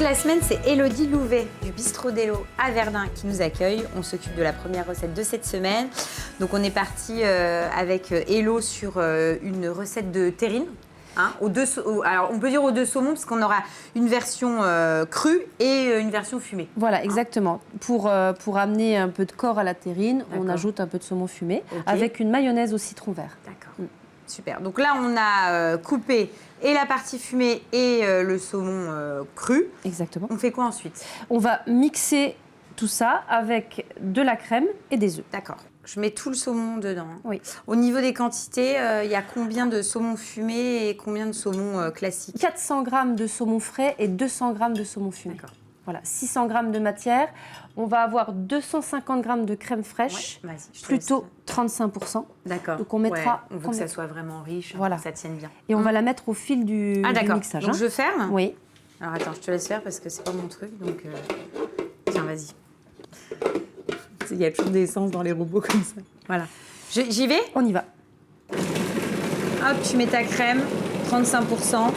Toute la semaine, c'est Élodie Louvet du Bistrot d'Elo à Verdun qui nous accueille. On s'occupe de la première recette de cette semaine. Donc on est parti avec Elo sur une recette de terrine. Hein, alors on peut dire aux deux saumons parce qu'on aura une version crue et une version fumée. Voilà, exactement. Pour amener un peu de corps à la terrine, on ajoute un peu de saumon fumé avec une mayonnaise au citron vert. D'accord. Super. Donc là, on a coupé et la partie fumée et le saumon cru. Exactement. On fait quoi ensuite? On va mixer tout ça avec de la crème et des œufs. D'accord. Je mets tout le saumon dedans. Oui. Au niveau des quantités, il y a combien de saumon fumé et combien de saumon classique? 400 g de saumon frais et 200 g de saumon fumé. D'accord. Voilà, 600 g de matière. On va avoir 250 g de crème fraîche, plutôt 35%. D'accord. Donc on mettra... on veut que ça soit vraiment riche, voilà. que ça tienne bien. Et on va la mettre au fil du mixage. Donc je ferme? Oui. Alors attends, je te laisse faire parce que c'est pas mon truc, donc... Tiens, vas-y. Il y a toujours des essences dans les robots comme ça. Voilà. J'y vais? On y va. Hop, tu mets ta crème, 35%.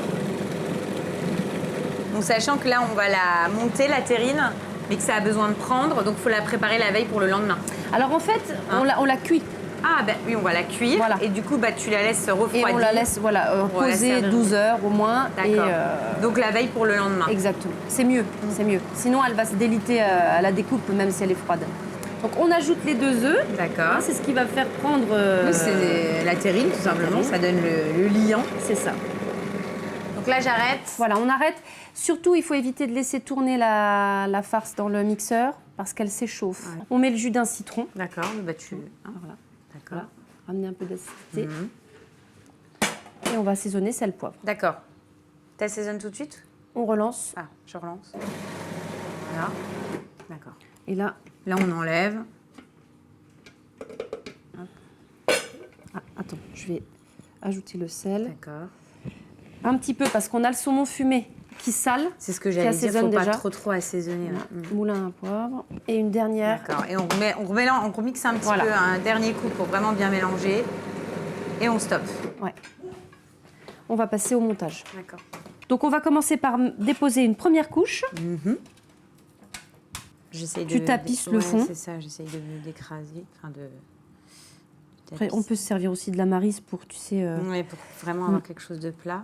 Donc, sachant que là, on va la monter, la terrine, mais que ça a besoin de prendre, donc il faut la préparer la veille pour le lendemain. Alors en fait, on la cuit. Ah, ben oui, on va la cuire. Voilà. Et du coup, tu la laisses refroidir. Et on la laisse poser 12 heures au moins. D'accord. Donc la veille pour le lendemain. Exactement. C'est mieux, c'est mieux. Sinon, elle va se déliter à la découpe, même si elle est froide. Donc on ajoute les 2 œufs. D'accord. C'est ce qui va faire prendre... Oui, c'est la terrine, tout simplement. Ça donne le liant. C'est ça. Donc là, j'arrête. Voilà, on arrête. Surtout, il faut éviter de laisser tourner la farce dans le mixeur parce qu'elle s'échauffe. Ouais. On met le jus d'un citron. D'accord, battu. Voilà. D'accord. Ramener un peu d'acidité. Et on va assaisonner sel, poivre. D'accord. Tu assaisonnes tout de suite? On relance. Ah, je relance. Voilà. D'accord. Et là, on enlève. Ah, attends, je vais ajouter le sel. D'accord. Un petit peu parce qu'on a le saumon fumé qui sale. C'est ce que j'allais dire, il ne faut pas trop assaisonner. Moulin à poivre. Et une dernière. D'accord. Et on remixe un petit peu, un dernier coup pour vraiment bien mélanger. Et on stoppe. Ouais. On va passer au montage. D'accord. Donc on va commencer par déposer une première couche. Tu tapisses le fond. C'est ça, j'essaye d'écraser. Après, on peut se servir aussi de la maryse pour, tu sais... Oui, pour vraiment avoir quelque chose de plat.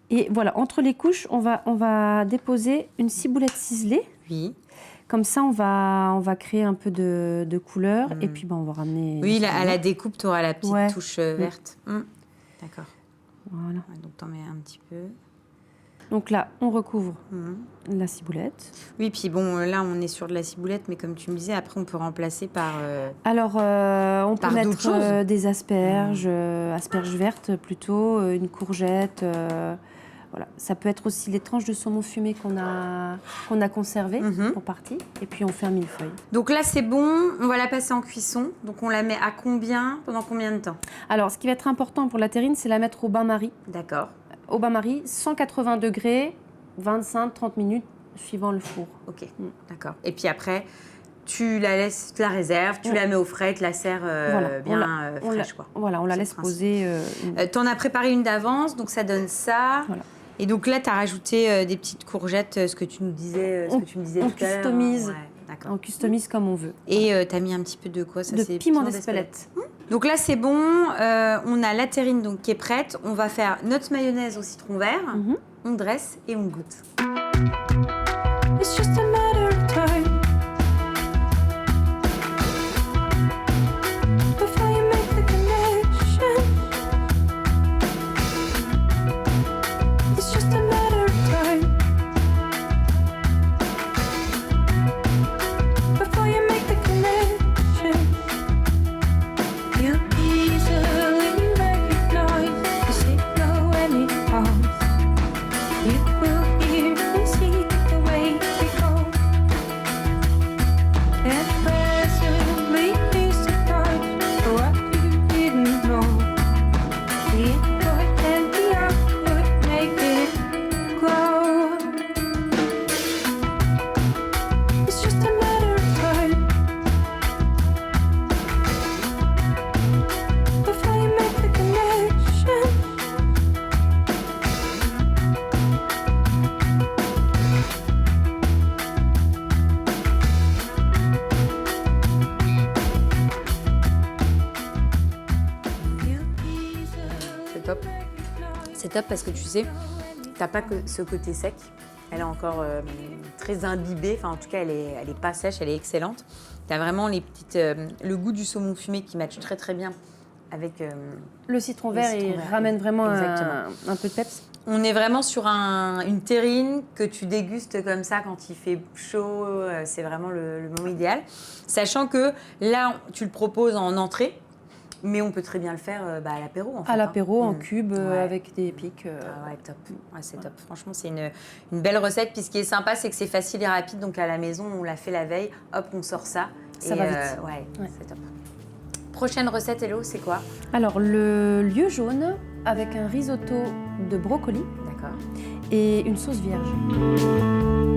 Et voilà, entre les couches, on va déposer une ciboulette ciselée. Oui. Comme ça, on va créer un peu de couleur. Et puis, on va ramener... Oui, à la découpe, tu auras la petite touche verte. D'accord. Voilà. Donc, tu en mets un petit peu. Donc là, on recouvre la ciboulette. Oui, puis bon, là, on est sur de la ciboulette, mais comme tu me disais, après, on peut remplacer par... Alors, on peut mettre des asperges, asperges vertes plutôt, une courgette. Voilà. Ça peut être aussi les tranches de saumon fumé qu'on a conservées pour partie. Et puis, on fait un millefeuille. Donc là, c'est bon. On va la passer en cuisson. Donc, on la met à combien? Pendant combien de temps? Alors, ce qui va être important pour la terrine, c'est la mettre au bain-marie. D'accord. Au bain-marie, 180 degrés, 25-30 minutes, suivant le four. Ok, d'accord. Et puis après, tu la laisses, tu la réserves, tu la mets au frais, tu la sers bien fraîche, quoi. Voilà, on la laisse poser. Tu en as préparé une d'avance, donc ça donne ça. Voilà. Et donc là, tu as rajouté des petites courgettes, ce que tu nous disais, on customise. On customise comme on veut. Et tu as mis un petit peu de quoi? Ça, de piment d'Espelette. Donc là, c'est bon. On a la terrine donc, qui est prête. On va faire notre mayonnaise au citron vert. On dresse et on goûte. It's just a matter of time. Before you make the connection. It's just a matter of time. Before you make the connection. You easily recognize the signal when it comes. You will hear and see the way we go. top parce que tu sais, t'as pas que ce côté sec. Elle est encore très imbibée, enfin en tout cas elle est pas sèche, elle est excellente. T'as vraiment le goût du saumon fumé qui matche très très bien avec le citron vert, il ramène vraiment un peu de peps. On est vraiment sur une terrine que tu dégustes comme ça quand il fait chaud, c'est vraiment le moment idéal. Sachant que là, tu le proposes en entrée, mais on peut très bien le faire à l'apéro. En fait, à l'apéro, en cube, avec des pics. Ouais, top. Ouais, c'est top. Franchement, c'est une belle recette. Puis ce qui est sympa, c'est que c'est facile et rapide. Donc à la maison, on l'a fait la veille, hop, on sort ça. Ça va vite. Ouais, c'est top. Prochaine recette, Hello, c'est quoi? Alors, le lieu jaune avec un risotto de brocoli. D'accord. Et une sauce vierge.